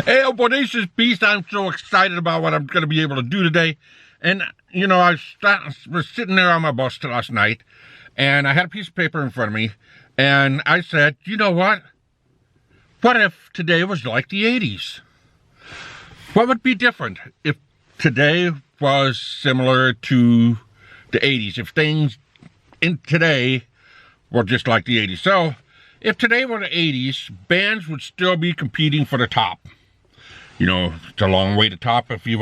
Hey, oh, Bodacious Beast, I'm so excited about what I'm going to be able to do today. And, you know, was sitting there on my bus last night, and I had a piece of paper in front of me, and I said, you know what? What if today was like the 80s? What would be different if today was similar to the 80s? If things in today were just like the 80s. So, if today were the 80s, bands would still be competing for the top. You know, it's a long way to the top if you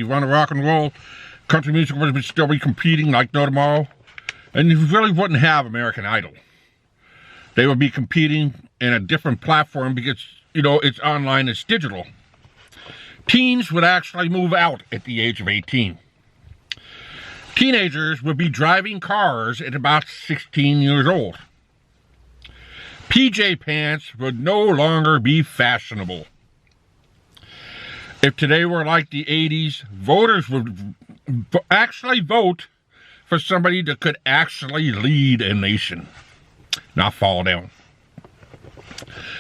run a rock and roll. Country music would still be competing like no tomorrow. And you really wouldn't have American Idol. They would be competing in a different platform because, you know, it's online, it's digital. Teens would actually move out at the age of 18. Teenagers would be driving cars at about 16 years old. PJ pants would no longer be fashionable. If today were like the 80s, voters would actually vote for somebody that could actually lead a nation, not fall down.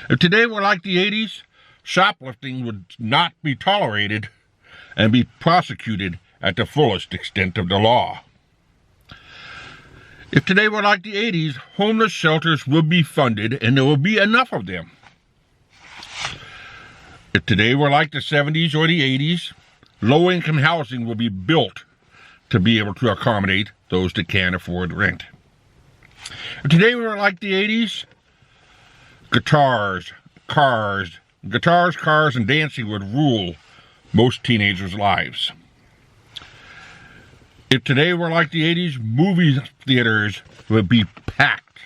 If today were like the 80s, shoplifting would not be tolerated and be prosecuted at the fullest extent of the law. If today were like the 80s, homeless shelters would be funded and there would be enough of them. If today were like the 70s or the 80s, low-income housing will be built to be able to accommodate those that can't afford rent. If today were like the 80s, guitars, cars, and dancing would rule most teenagers' lives. If today were like the 80s, movie theaters would be packed.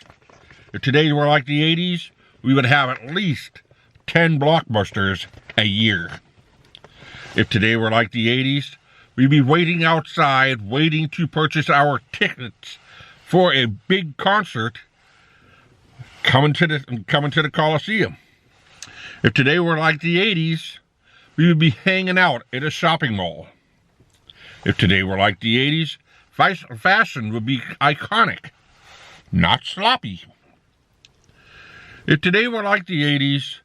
If today were like the 80s, we would have at least 10 blockbusters a year. If today were like the 80s, we'd be waiting outside, waiting to purchase our tickets for a big concert coming to the Coliseum. If today were like the 80s, we would be hanging out at a shopping mall. If today were like the 80s, fashion would be iconic, not sloppy. If today were like the 80s,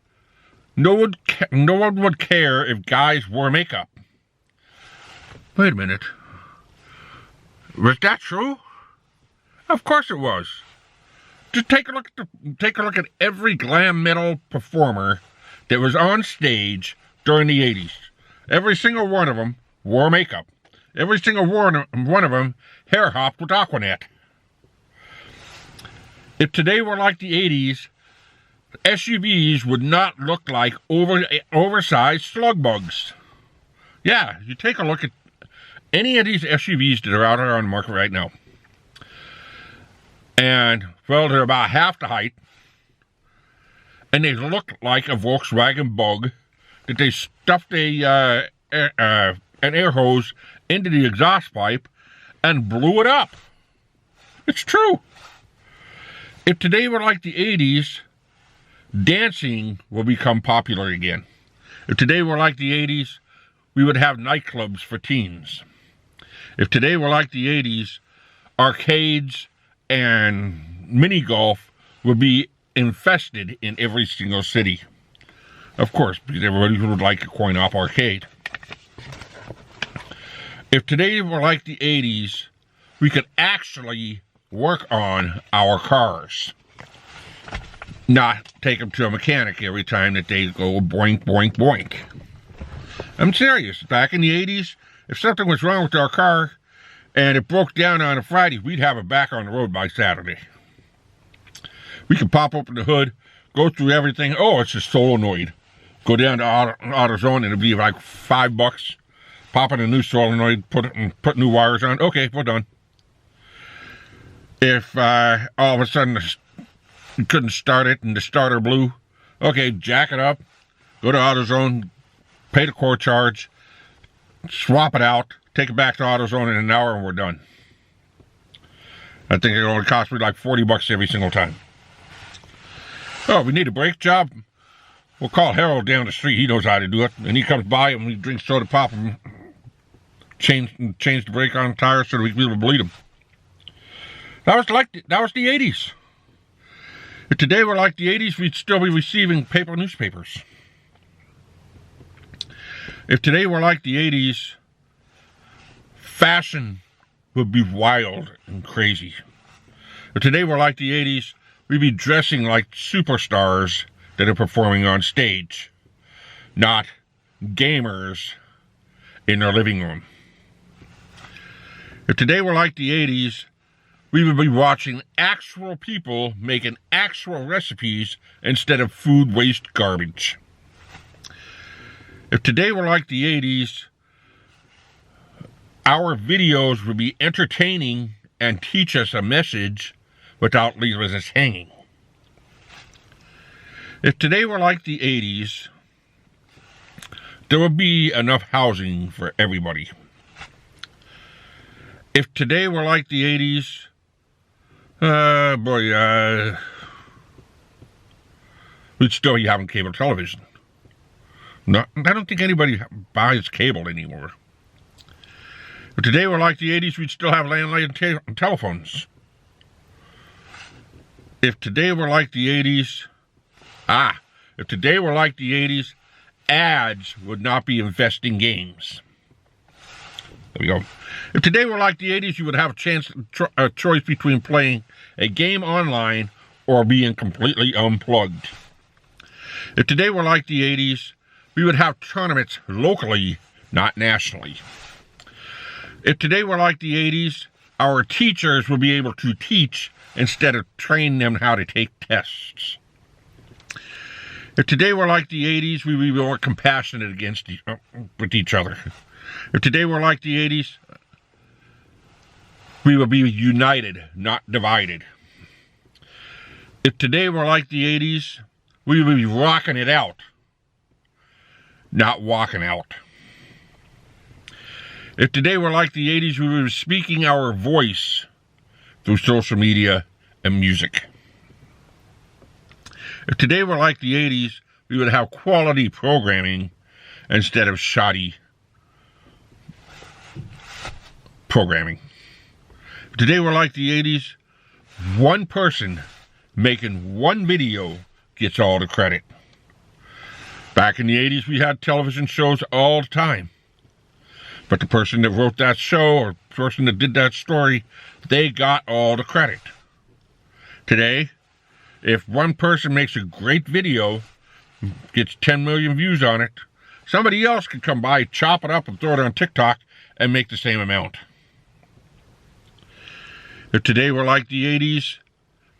no one would care if guys wore makeup. Wait a minute. Was that true? Of course it was. Just take a look at every glam metal performer that was on stage during the 80s. Every single one of them wore makeup. Every single one of them hair hopped with Aquanet. If today were like the 80s, SUVs would not look like oversized slug bugs. Yeah, you take a look at any of these SUVs that are out there on the market right now. And, well, they're about half the height. And they look like a Volkswagen Bug that they stuffed an air hose into the exhaust pipe and blew it up. It's true. If today were like the 80s, dancing will become popular again. If today were like the 80s, we would have nightclubs for teens. If today were like the 80s, arcades and mini golf would be infested in every single city. Of course, because everybody would like a coin-op arcade. If today were like the 80s, we could actually work on our cars. Not take them to a mechanic every time that they go boink, boink, boink. I'm serious. Back in the 80s, if something was wrong with our car and it broke down on a Friday, we'd have it back on the road by Saturday. We could pop open the hood, go through everything. Oh, it's a solenoid. Go down to AutoZone and it'll be like $5. Pop in a new solenoid, put new wires on. Okay, we're done. If all of a sudden you couldn't start it and the starter blew, okay, jack it up, go to AutoZone, pay the core charge, swap it out, take it back to AutoZone in an hour, and we're done. I think it only cost me like $40 every single time. Oh, we need a brake job? We'll call Harold down the street. He knows how to do it. And he comes by and we drink soda pop and change the brake on the tire so that we can be able to bleed them. That was the 80s. If today were like the 80s, we'd still be receiving paper newspapers. If today were like the 80s, fashion would be wild and crazy. If today were like the 80s, we'd be dressing like superstars that are performing on stage, not gamers in their living room. If today were like the 80s, we would be watching actual people making actual recipes instead of food waste garbage. If today were like the 80s, our videos would be entertaining and teach us a message without leaving us hanging. If today were like the 80s, there would be enough housing for everybody. If today were like the 80s, we'd still be having cable television. No, I don't think anybody buys cable anymore. If today were like the 80s, we'd still have landline telephones. If today were like the 80s, if today were like the 80s, ads would not be infesting games. There we go. If today were like the 80s, you would have a choice between playing a game online or being completely unplugged. If today were like the 80s, we would have tournaments locally, not nationally. If today were like the 80s, our teachers would be able to teach instead of train them how to take tests. If today were like the 80s, we would be more compassionate with each other. If today were like the 80s, we would be united, not divided. If today were like the 80s, we would be rocking it out, not walking out. If today were like the 80s, we would be speaking our voice through social media and music. If today were like the 80s, we would have quality programming instead of shoddy programming. If today were like the 80s, one person making one video gets all the credit. Back in the 80s, we had television shows all the time. But the person that wrote that show or the person that did that story, they got all the credit. Today, if one person makes a great video, gets 10 million views on it, somebody else could come by, chop it up, and throw it on TikTok and make the same amount. If today were like the 80s,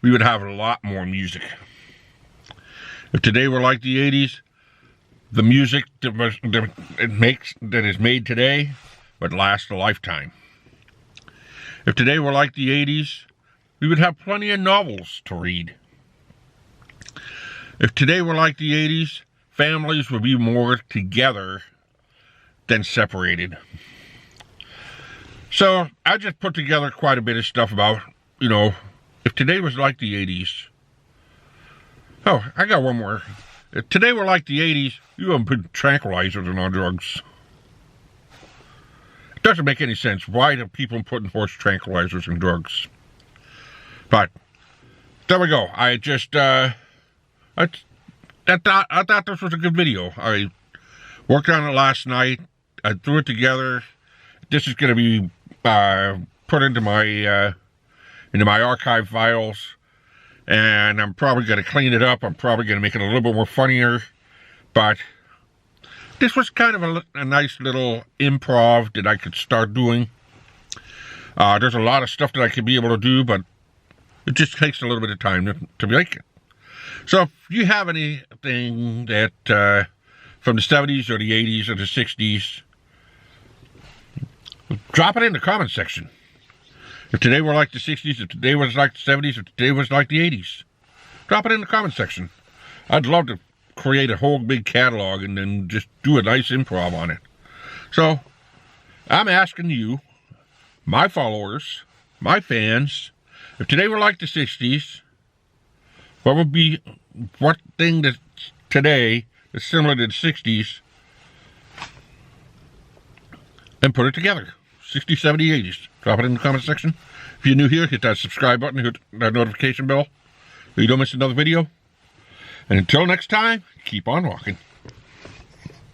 we would have a lot more music. If today were like the 80s, the music that is made today would last a lifetime. If today were like the 80s, we would have plenty of novels to read. If today were like the 80s, families would be more together than separated. So I just put together quite a bit of stuff about, if today was like the 80s. Oh, I got one more. If today were like the 80s, you wouldn't put tranquilizers in our drugs. It doesn't make any sense. Why do people putting horse tranquilizers in drugs? But there we go. I thought this was a good video. I worked on it last night. I threw it together. This is going to be put into my archive files, and I'm probably going to clean it up. I'm probably going to make it a little bit more funnier, but this was kind of a nice little improv that I could start doing. There's a lot of stuff that I could be able to do, but it just takes a little bit of time to make it. So if you have anything that from the 70s or the 80s or the 60s, drop it in the comment section. If today were like the 60s, if today was like the 70s, if today was like the 80s, drop it in the comment section. I'd love to create a whole big catalog and then just do a nice improv on it. So I'm asking you, my followers, my fans, if today were like the 60s, what thing that today is similar to the 60s, and put it together. 60s, 70s, 80s. Drop it in the comment section. If you're new here, hit that subscribe button, hit that notification bell so you don't miss another video. And until next time, keep on walking.